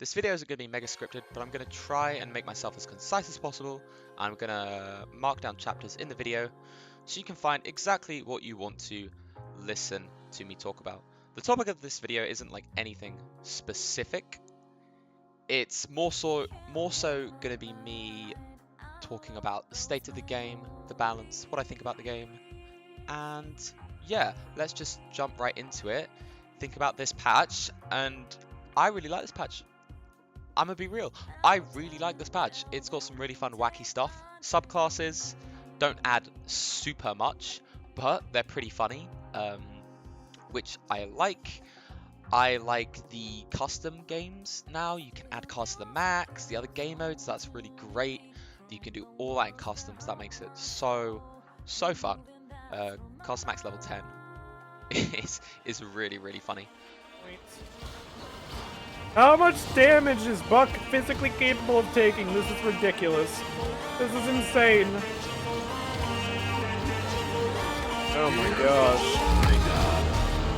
This video isn't going to be mega scripted, but I'm going to try and make myself as concise as possible. I'm going to mark down chapters in the video so you can find exactly what you want to listen to me talk about. The topic of this video isn't like anything specific. It's more so going to be me talking about the state of the game, the balance, what I think about the game, and yeah, let's just jump right into it. Think about this patch, and I really like this patch. I'm gonna be real, I really like this patch. It's got some really fun wacky stuff. Subclasses don't add super much, but they're pretty funny, which I like. I like the custom games now. You can add cards to the max, the other game modes, that's really great. You can do all that in customs, that makes it so fun. Custom max level 10 is really funny. How much damage is Buck physically capable of taking? This is ridiculous. This is insane. Oh my gosh.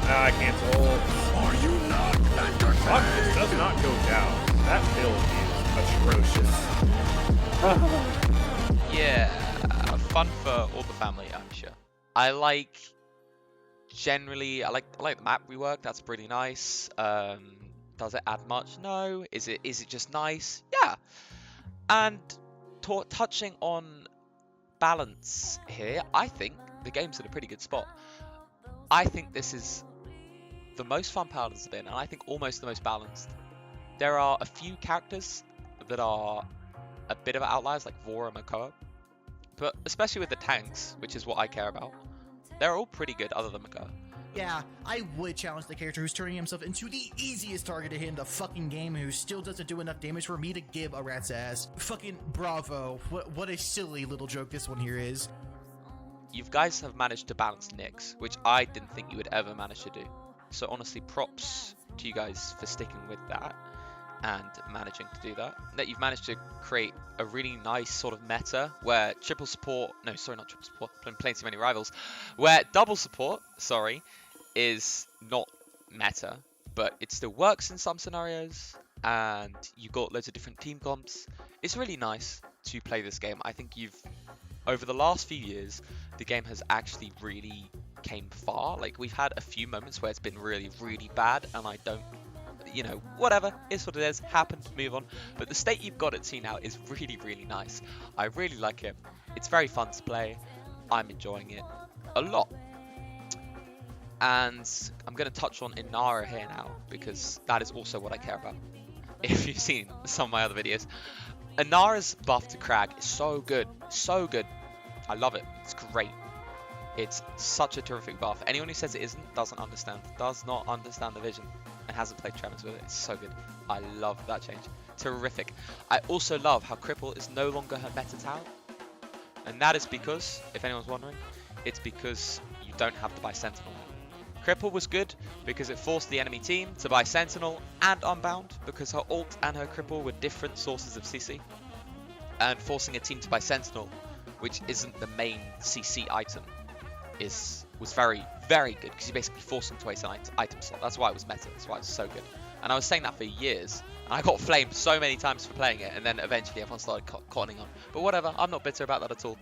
Ah, I cancel. Are you not entertained? Buck does not go down. That build is atrocious. Yeah, fun for all the family, I'm sure. I like the map rework. That's pretty nice. Does it add much? No. Is it just nice? Yeah. And touching on balance here, I think the game's in a pretty good spot. I think this is the most fun Paladins have been, and I think almost the most balanced. There are a few characters that are a bit of outliers, like Vora and Makoa, but especially with the tanks, which is what I care about, they're all pretty good other than Makoa. Yeah, I would challenge the character who's turning himself into the easiest target to hit in the fucking game, who still doesn't do enough damage for me to give a rat's ass. Fucking bravo. What a silly little joke this one here is. You guys have managed to balance Nyx, which I didn't think you would ever manage to do. So honestly, props to you guys for sticking with that and managing to do that. That you've managed to create a really nice sort of meta where triple support, no, sorry, not triple support, playing too many rivals, where double support, sorry, is not meta, but it still works in some scenarios, and you've got loads of different team comps. It's really nice to play this game. I think over the last few years, the game has actually really came far. Like, we've had a few moments where it's been really bad, and I don't, whatever, it's what it is, happened, move on. But the state you've got it to now is really nice. I really like it. It's very fun to play. I'm enjoying it a lot. And I'm going to touch on Inara here now, because that is also what I care about. If you've seen some of my other videos, Inara's buff to Crag is so good. I love it. It's great. It's such a terrific buff. Anyone who says it isn't does not understand the vision, and hasn't played Tremors with it. It's so good. I love that change. Terrific. I also love how Cripple is no longer her meta talent, and that is because, if anyone's wondering, it's because you don't have to buy Sentinel. Cripple was good because it forced the enemy team to buy Sentinel and Unbound, because her ult and her Cripple were different sources of CC, and forcing a team to buy Sentinel, which isn't the main CC item, was very good, because you basically forced them to waste an item slot. That's why it was meta. That's why it's so good. And I was saying that for years, and I got flamed so many times for playing it, and then eventually everyone started cottoning on. But whatever, I'm not bitter about that at all.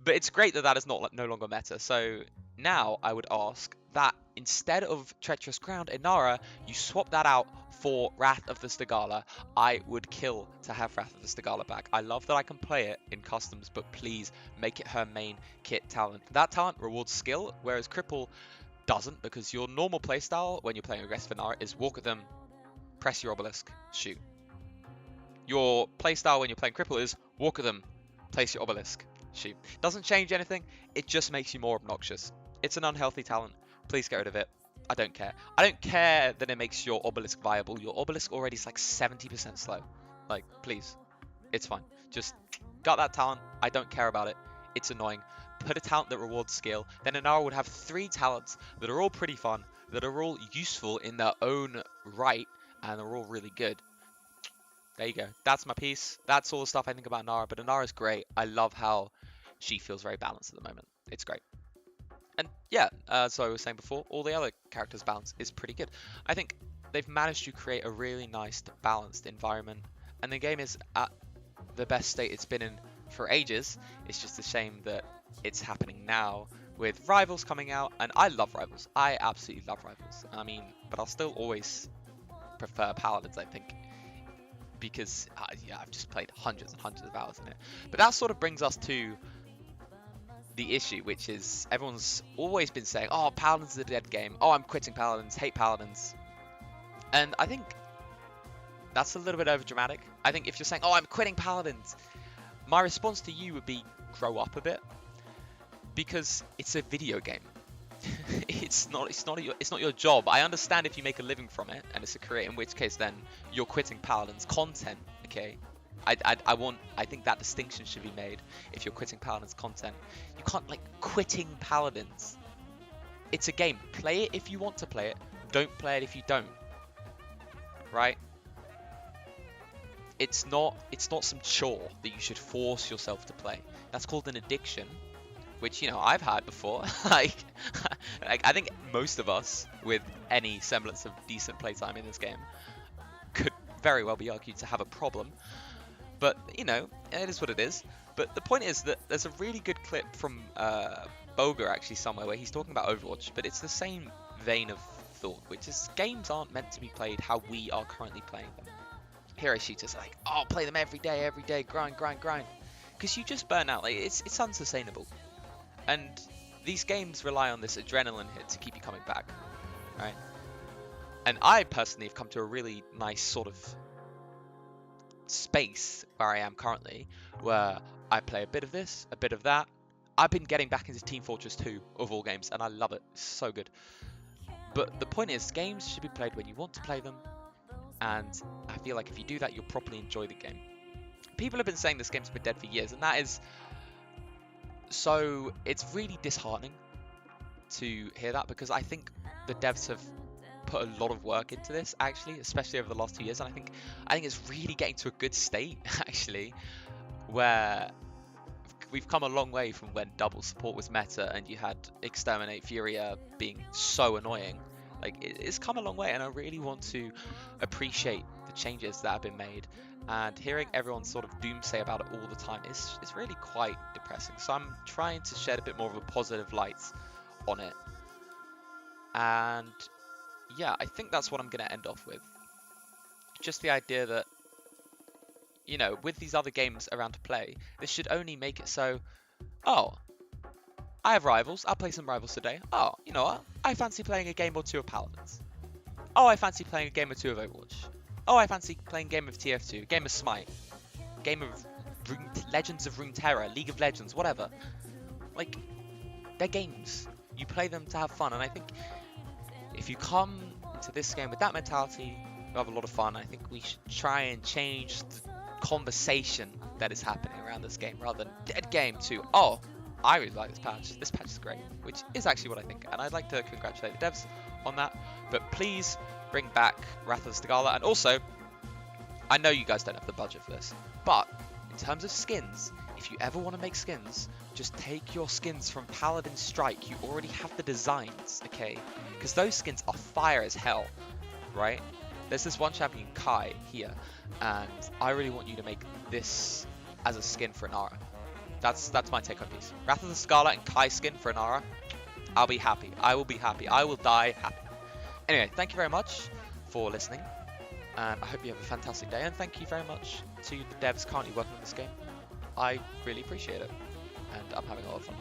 But it's great that is no longer meta. So now I would ask that instead of Treacherous Ground Inara, you swap that out for Wrath of the Stagalla. I would kill to have Wrath of the Stagalla back. I love that I can play it in customs, but please make it her main kit talent. That talent rewards skill, whereas Cripple doesn't, because your normal playstyle when you're playing aggressive Inara is walk at them, press your obelisk, shoot. Your playstyle when you're playing Cripple is walk at them, place your obelisk, shoot. Doesn't change anything, it just makes you more obnoxious. It's an unhealthy talent. Please get rid of it. I don't care. I don't care that it makes your obelisk viable. Your obelisk already is like 70% slow. Like, please. It's fine. Just gut that talent. I don't care about it. It's annoying. Put a talent that rewards skill. Then Inara would have 3 talents that are all pretty fun, that are all useful in their own right, and they're all really good. There you go. That's my piece. That's all the stuff I think about Inara. But Inara's great. I love how she feels very balanced at the moment. It's great. And yeah, so I was saying before, all the other characters' balance is pretty good. I think they've managed to create a really nice balanced environment, and the game is at the best state it's been in for ages. It's just a shame that it's happening now with Rivals coming out, and I love Rivals. I absolutely love Rivals. I mean, but I'll still always prefer Paladins, I think, because yeah, I've just played hundreds and hundreds of hours in it. But that sort of brings us to the issue, which is everyone's always been saying, oh, Paladins is a dead game. Oh, I'm quitting Paladins, hate Paladins. And I think that's a little bit over dramatic. I think if you're saying, oh, I'm quitting Paladins, my response to you would be grow up a bit, because it's a video game. it's not your job. I understand if you make a living from it and it's a career, in which case then you're quitting Paladins content, okay? I think that distinction should be made. If you're quitting Paladins content, you can't like quitting Paladins. It's a game. Play it if you want to play it. Don't play it if you don't. Right? It's not some chore that you should force yourself to play. That's called an addiction, which, you know, I've had before. like I think most of us with any semblance of decent playtime in this game could very well be argued to have a problem. But, you know, it is what it is. But the point is that there's a really good clip from Boga actually somewhere where he's talking about Overwatch, but it's the same vein of thought, which is games aren't meant to be played how we are currently playing them. Hero shooters are like, oh, play them every day, grind. Because you just burn out. Like, it's unsustainable. And these games rely on this adrenaline hit to keep you coming back, right? And I personally have come to a really nice sort of space where I am currently, where I play a bit of this, a bit of that. I've been getting back into Team Fortress 2 of all games, and I love it. It's so good. But the point is, games should be played when you want to play them, and I feel like if you do that, you'll properly enjoy the game. People have been saying this game's been dead for years, and that is so, it's really disheartening to hear that, because I think the devs have put a lot of work into this, actually, especially over the last 2 years, and I think it's really getting to a good state, actually, where we've come a long way from when double support was meta and you had Exterminate Furia being so annoying. Like, it's come a long way, and I really want to appreciate the changes that have been made, and hearing everyone sort of doomsay about it all the time is really quite depressing. So I'm trying to shed a bit more of a positive light on it, and yeah, I think that's what I'm going to end off with. Just the idea that, you know, with these other games around to play, this should only make it so, oh, I have Rivals, I'll play some Rivals today. Oh, you know what? I fancy playing a game or two of Paladins. Oh, I fancy playing a game or two of Overwatch. Oh, I fancy playing a game of TF2, game of Smite, game of Legends of Runeterra, League of Legends, whatever. Like, they're games. You play them to have fun, and I think if you come into this game with that mentality, you'll have a lot of fun. I think we should try and change the conversation that is happening around this game, rather than dead game to, oh, I really like this patch. This patch is great, which is actually what I think, and I'd like to congratulate the devs on that. But please bring back Wrath of the Stagalla, and also, I know you guys don't have the budget for this, but in terms of skins, if you ever want to make skins, just take your skins from Paladin Strike. You already have the designs, okay? Because those skins are fire as hell, right? There's this one champion, Kai, here, and I really want you to make this as a skin for Inara. That's my take on these. Wrath of the Stagalla and Kai skin for Inara. I'll be happy. I will be happy. I will die happy. Anyway, thank you very much for listening, and I hope you have a fantastic day, and thank you very much to the devs currently working on this game. I really appreciate it, and I'm having a lot of fun.